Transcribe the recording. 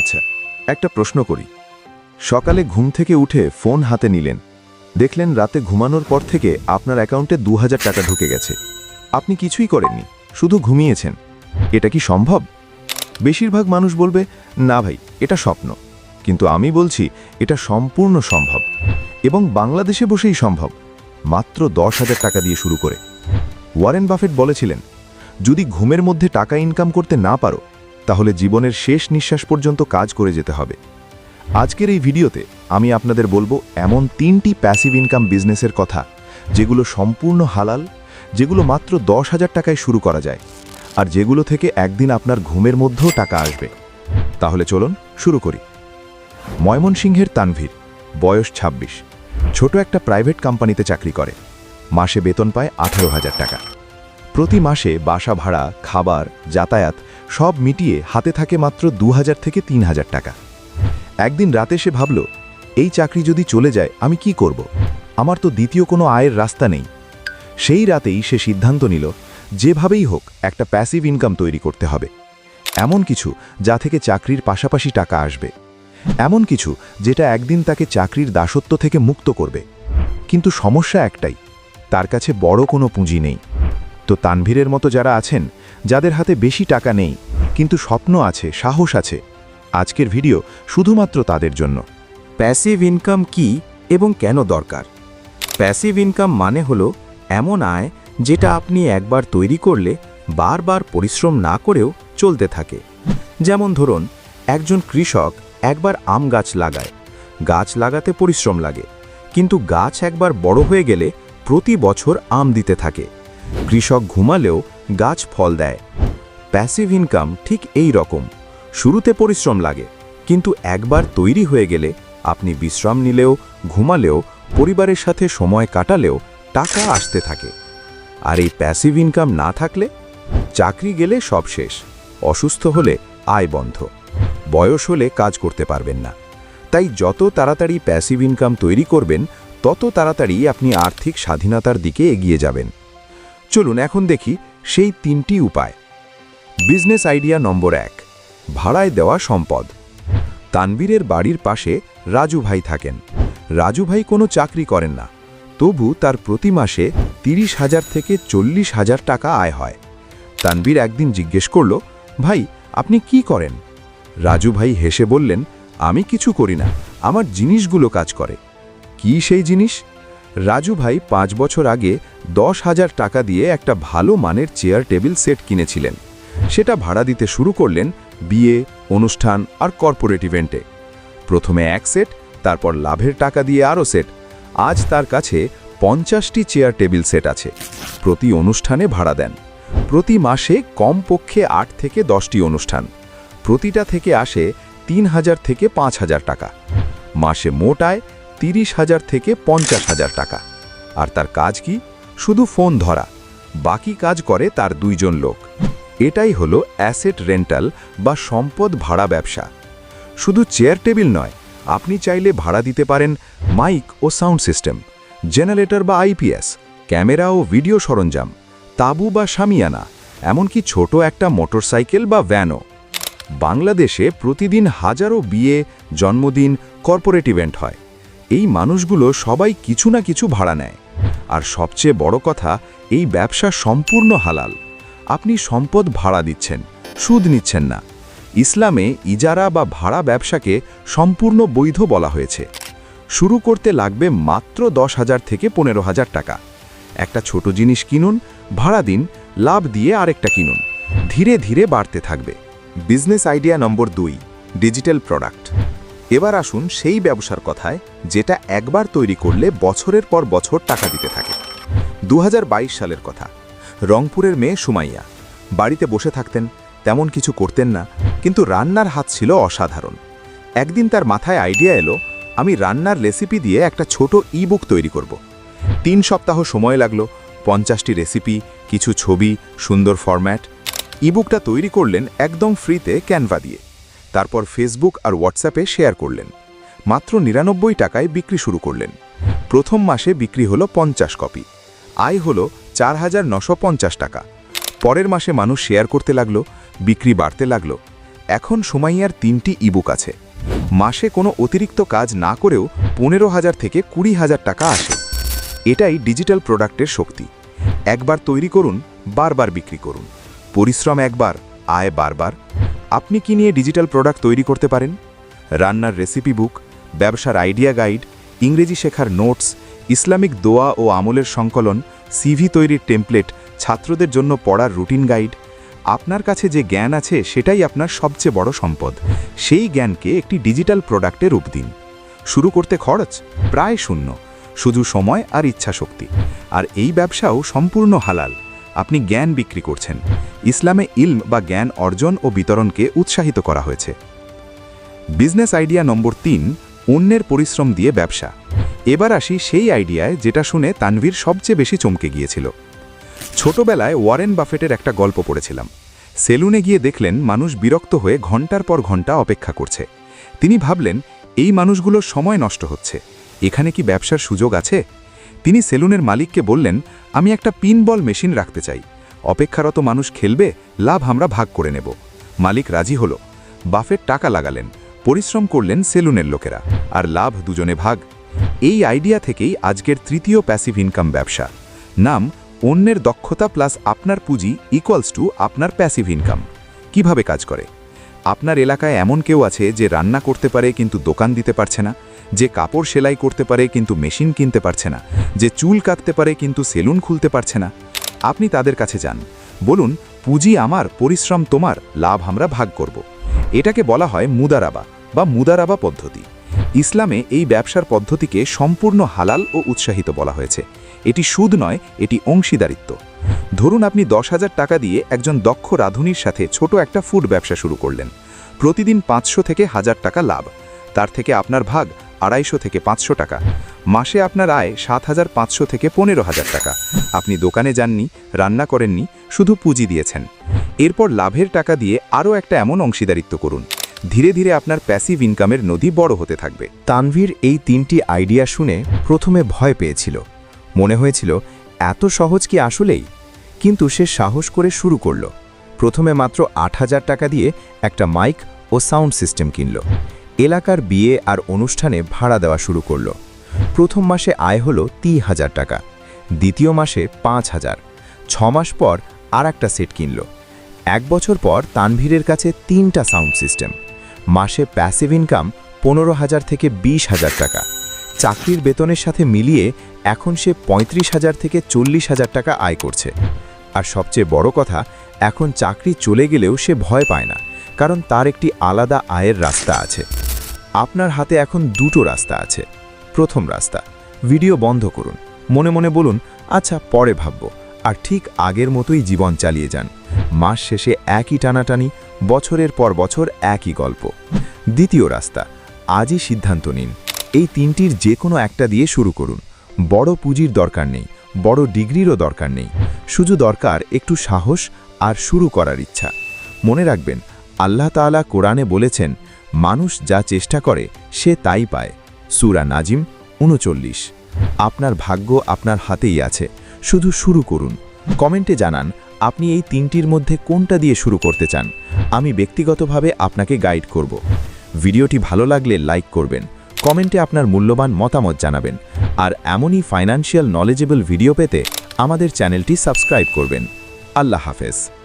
আচ্ছা, একটা প্রশ্ন করি। সকালে ঘুম থেকে উঠে ফোন হাতে নিলেন, দেখলেন রাতে ঘুমানোর পর থেকে আপনার অ্যাকাউন্টে 2000 টাকা ঢুকে গেছে। আপনি কিছুই করেননি, শুধু ঘুমিয়েছেন। এটা কি সম্ভব? বেশিরভাগ মানুষ বলবে, না ভাই, এটা স্বপ্ন। কিন্তু আমি বলছি, এটা সম্পূর্ণ সম্ভব, এবং বাংলাদেশে বসেই সম্ভব, মাত্র 10,000 টাকা দিয়ে শুরু করে। ওয়ারেন বাফেট বলেছিলেন, যদি ঘুমের মধ্যে টাকা ইনকাম করতে না পারো, তাহলে জীবনের শেষ নিঃশ্বাস পর্যন্ত কাজ করে যেতে হবে। আজকের এই ভিডিওতে আমি আপনাদের বলবো এমন 3টি প্যাসিভ ইনকাম বিজনেসের কথা, যেগুলো সম্পূর্ণ হালাল, যেগুলো মাত্র 10,000 টাকায় শুরু করা যায়, আর যেগুলো থেকে একদিন আপনার ঘুমের মধ্যেও টাকা আসবে। তাহলে চলুন শুরু করি। ময়মনসিংহের তানভীর, বয়স 26, ছোট একটা প্রাইভেট কোম্পানিতে চাকরি করে। মাসে বেতন পায় 18,000 টাকা। প্রতি মাসে বাসা ভাড়া, খাবার, যাতায়াত সব মিটিয়ে হাতে থাকে মাত্র 2,000 থেকে 3,000 টাকা। একদিন রাতে সে ভাবল, এই চাকরি যদি চলে যায় আমি কি করব? আমার তো দ্বিতীয় কোনো আয়ের রাস্তা নেই। সেই রাতেই সে সিদ্ধান্ত নিল, যেভাবেই হোক একটা প্যাসিভ ইনকাম তৈরি করতে হবে। এমন কিছু যা থেকে চাকরির পাশাপাশি টাকা আসবে, এমন কিছু যেটা একদিন তাকে চাকরির দাসত্ব থেকে মুক্ত করবে। কিন্তু সমস্যা একটাই, তার কাছে বড় কোনো পুঁজি নেই। তো তানভীরের মতো যারা আছেন, যাদের হাতে বেশি টাকা নেই কিন্তু স্বপ্ন আছে, সাহস আছে, আজকের ভিডিও শুধুমাত্র তাদের জন্য। প্যাসিভ ইনকাম কি এবং কেন দরকার? প্যাসিভ ইনকাম মানে হলো এমন আয় যেটা আপনি একবার তৈরি করলে বারবার পরিশ্রম না করেও চলতে থাকে। যেমন ধরুন, একজন কৃষক একবার আম গাছ লাগায়। গাছ লাগাতে পরিশ্রম লাগে, কিন্তু গাছ একবার বড় হয়ে গেলে প্রতি বছর আম দিতে থাকে। কৃষক ঘুমালেও গাছ ফল দেয়। প্যাসিভ ইনকাম ঠিক এই রকম। শুরুতে পরিশ্রম লাগে, কিন্তু একবার তৈরি হয়ে গেলে আপনি বিশ্রাম নিলেও, ঘুমালেও, পরিবারের সাথে সময় কাটালেও টাকা আসতে থাকে। আর এই প্যাসিভ ইনকাম না থাকলে, চাকরি গেলে সব শেষ, অসুস্থ হলে আয় বন্ধ, বয়স হলে কাজ করতে পারবেন না। তাই যত তাড়াতাড়ি প্যাসিভ ইনকাম তৈরি করবেন, তত তাড়াতাড়ি আপনি আর্থিক স্বাধীনতার দিকে এগিয়ে যাবেন। চলুন এখন দেখি সেই 3টি উপায়। বিজনেস আইডিয়া নম্বর 1, ভাড়ায় দেওয়া সম্পদ। তানভীরের বাড়ির পাশে রাজু ভাই থাকেন। রাজু ভাই কোনো চাকরি করেন না, তবু তার প্রতি মাসে 30,000 থেকে 40,000 টাকা আয় হয়। তানভীর একদিন জিজ্ঞেস করল, ভাই আপনি কি করেন? রাজু ভাই হেসে বললেন, আমি কিছু করি না, আমার জিনিসগুলো কাজ করে। কি সেই জিনিস? রাজু ভাই 5 বছর আগে 10,000 টাকা দিয়ে একটা ভালো মানের চেয়ার টেবিল সেট কিনেছিলেন। সেটা ভাড়া দিতে শুরু করলেন বিয়ে, অনুষ্ঠান আর কর্পোরেট ইভেন্টে। প্রথমে 1 সেট, তারপর লাভের টাকা দিয়ে আরও সেট। আজ তার কাছে 50টি চেয়ার টেবিল সেট আছে। প্রতি অনুষ্ঠানে ভাড়া দেন। প্রতি মাসে কমপক্ষে 8 থেকে 10টি অনুষ্ঠান। প্রতিটা থেকে আসে 3,000 থেকে 5,000 টাকা। মাসে মোট আয় 30,000 থেকে 50,000 টাকা। আর তার কাজ কি? শুধু ফোন ধরা। বাকি কাজ করে তার 2 জন লোক। এটাই হলো অ্যাসেট রেন্টাল বা সম্পদ ভাড়া ব্যবসা। শুধু চেয়ার টেবিল নয়, আপনি চাইলে ভাড়া দিতে পারেন মাইক ও সাউন্ড সিস্টেম, জেনারেটর বা আইপিএস, ক্যামেরা ও ভিডিও সরঞ্জাম, তাঁবু বা শামিয়ানা, এমনকি ছোট একটা মোটরসাইকেল বা ভ্যানও। বাংলাদেশে প্রতিদিন হাজারো বিয়ে, জন্মদিন, কর্পোরেট ইভেন্ট হয়। এই মানুষগুলো সবাই কিছু না কিছু ভাড়া নেয়। আর সবচেয়ে বড় কথা, এই ব্যবসা সম্পূর্ণ হালাল। আপনি সম্পদ ভাড়া দিচ্ছেন, সুদ নিচ্ছেন না। ইসলামে ইজারা বা ভাড়া ব্যবসাকে সম্পূর্ণ বৈধ বলা হয়েছে। শুরু করতে লাগবে মাত্র 10,000 থেকে 15,000 টাকা। একটা ছোট জিনিস কিনুন, ভাড়া দিন, লাভ দিয়ে আরেকটা কিনুন। ধীরে ধীরে বাড়তে থাকবে। বিজনেস আইডিয়া নম্বর 2, ডিজিটাল প্রোডাক্ট। এবার আসুন সেই ব্যবসার কথায়, যেটা একবার তৈরি করলে বছরের পর বছর টাকা দিতে থাকে। 2022 সালের কথা। রংপুরের মেয়ে সুমাইয়া বাড়িতে বসে থাকতেন, তেমন কিছু করতেন না, কিন্তু রান্নার হাত ছিল অসাধারণ। একদিন তার মাথায় আইডিয়া এলো, আমি রান্নার রেসিপি দিয়ে একটা ছোট ই-বুক তৈরি করব। 3 সপ্তাহ সময় লাগলো। 50টি রেসিপি, কিছু ছবি, সুন্দর ফরম্যাট। ই-বুকটা তৈরি করলেন একদম ফ্রিতে ক্যানভা দিয়ে। তারপর ফেসবুক আর হোয়াটসঅ্যাপে শেয়ার করলেন। মাত্র 99 টাকায় বিক্রি শুরু করলেন। প্রথম মাসে বিক্রি হলো 50 কপি। আয় হলো 4,950 টাকা। পরের মাসে মানুষ শেয়ার করতে লাগলো, বিক্রি বাড়তে লাগলো। এখন সুমাইয়ার 3টি ইবুক আছে। মাসে কোনো অতিরিক্ত কাজ না করেও 15,000 থেকে 20,000 টাকা আসে। এটাই ডিজিটাল প্রোডাক্টের শক্তি। একবার তৈরি করুন, বারবার বিক্রি করুন। পরিশ্রম একবার, আয় বারবার। আপনি কি নিয়ে ডিজিটাল প্রোডাক্ট তৈরি করতে পারেন? রান্নার রেসিপি বুক, ব্যবসার আইডিয়া গাইড, ইংরেজি শেখার নোটস, ইসলামিক দোয়া ও আমলের সংকলন, সিভি তৈরির টেমপ্লেট, ছাত্রদের জন্য পড়ার রুটিন গাইড। আপনার কাছে যে জ্ঞান আছে সেটাই আপনার সবচেয়ে বড় সম্পদ। সেই জ্ঞানকে একটি ডিজিটাল প্রোডাক্টে রূপ দিন। শুরু করতে খরচ প্রায় শূন্য, শুধু সময় আর ইচ্ছাশক্তি। আর এই ব্যবসাও সম্পূর্ণ হালাল। আপনি জ্ঞান বিক্রি করছেন। ইসলামে ইলম বা জ্ঞান অর্জন ও বিতরণকে উৎসাহিত করা হয়েছে। বিজনেস আইডিয়া নম্বর 3, অন্যের পরিশ্রম দিয়ে ব্যবসা। এবার আসি সেই আইডিয়ায় যেটা শুনে তানভীর সবচেয়ে বেশি চমকে গিয়েছিল। ছোটবেলায় ওয়ারেন বাফেটের একটা গল্প পড়েছিলাম। সেলুনে গিয়ে দেখলেন মানুষ বিরক্ত হয়ে ঘন্টার পর ঘন্টা অপেক্ষা করছে। তিনি ভাবলেন, এই মানুষগুলোর সময় নষ্ট হচ্ছে, এখানে কি ব্যবসার সুযোগ আছে? তিনি সেলুনের মালিককে বললেন, আমি একটা পিনবল মেশিন রাখতে চাই। অপেক্ষারত মানুষ খেলবে, লাভ আমরা ভাগ করে নেব। মালিক রাজি হলো। বাফেট টাকা লাগালেন, পরিশ্রম করলেন সেলুনের লোকেরা, আর লাভ দুজনে ভাগ। এই আইডিয়া থেকেই আজকের 3য় প্যাসিভ ইনকাম ব্যবসা। নাম অন্যের দক্ষতা প্লাস আপনার পুঁজি ইকুয়ালস টু আপনার প্যাসিভ ইনকাম। কিভাবে কাজ করে? আপনার এলাকায় এমন কেউ আছে যে রান্না করতে পারে কিন্তু দোকান দিতে পারছে না, যে কাপড় সেলাই করতে পারে কিন্তু মেশিন কিনতে পারছে না, যে চুল কাটতে পারে কিন্তু সেলুন খুলতে পারছে না। আপনি তাদের কাছে যান, বলুন, পুঁজি আমার, পরিশ্রম তোমার, লাভ আমরা ভাগ করব। এটাকে বলা হয় মুদারাবা বা মুদারাবা পদ্ধতি। ইসলামে এই ব্যবসার পদ্ধতিকে সম্পূর্ণ হালাল ও উৎসাহিত বলা হয়েছে। এটি সুদ নয়, এটি অংশীদারিত্ব। ধরুন আপনি 10,000 টাকা দিয়ে একজন দক্ষ রাঁধুনির সাথে ছোট একটা ফুড ব্যবসা শুরু করলেন। প্রতিদিন 500 থেকে 1000 টাকা লাভ। তার থেকে আপনার ভাগ 250 থেকে 500 টাকা। মাসে আপনার আয় 7,500 থেকে 15,000 টাকা। আপনি দোকানে যাননি, রান্না করেননি, শুধু পুঁজি দিয়েছেন। এরপর লাভের টাকা দিয়ে আরও একটা এমন অংশীদারিত্ব করুন। ধীরে ধীরে আপনার প্যাসিভ ইনকামের নদী বড় হতে থাকবে। তানভীর এই 3টি আইডিয়া শুনে প্রথমে ভয় পেয়েছিল। মনে হয়েছিল এত সহজ কি আসলেই? কিন্তু সে সাহস করে শুরু করল। প্রথমে মাত্র 8,000 টাকা দিয়ে একটা মাইক ও সাউন্ড সিস্টেম কিনল। এলাকার বিয়ে আর অনুষ্ঠানে ভাড়া দেওয়া শুরু করল। প্রথম মাসে আয় হলো 30,000 টাকা, দ্বিতীয় মাসে 5,000। 6 মাস পর আর একটা সেট কিনল। 1 বছর পর তানভীরের কাছে 3টা সাউন্ড সিস্টেম। মাসে প্যাসিভ ইনকাম 15,000 থেকে 20,000 টাকা। চাকরির বেতনের সাথে মিলিয়ে এখন সে 35,000 থেকে 40,000 টাকা আয় করছে। আর সবচেয়ে বড় কথা, এখন চাকরি চলে গেলেও সে ভয় পায় না, কারণ তার একটি আলাদা আয়ের রাস্তা আছে। আপনার হাতে এখন 2টো রাস্তা আছে। প্রথম রাস্তা, ভিডিও বন্ধ করুন, মনে মনে বলুন, আচ্ছা পরে ভাবব, আর ঠিক আগের মতোই জীবন চালিয়ে যান। মাস শেষে একই টানাটানি, বছরের পর বছর একই গল্প। দ্বিতীয় রাস্তা, আজই সিদ্ধান্ত নিন, এই 3টির যে কোনো একটা দিয়ে শুরু করুন। বড় পুঁজির দরকার নেই, বড় ডিগ্রিরও দরকার নেই, শুধু দরকার একটু সাহস আর শুরু করার ইচ্ছা। মনে রাখবেন, আল্লাহ তাআলা কোরআনে বলেছেন, মানুষ যা চেষ্টা করে সে তাই পায়। সূরা নাজিম 39। আপনার ভাগ্য আপনার হাতেই আছে, শুধু শুরু করুন। কমেন্টে জানান আপনি এই 3টির মধ্যে কোনটা দিয়ে শুরু করতে চান। আমি ব্যক্তিগতভাবে আপনাকে গাইড করব। ভিডিওটি ভালো লাগলে লাইক করবেন, কমেন্টে আপনার মূল্যবান মতামত জানাবেন, আর এমনই ফাইন্যান্সিয়াল নলেজেবল ভিডিও পেতে আমাদের চ্যানেলটি সাবস্ক্রাইব করবেন। আল্লাহ হাফেজ।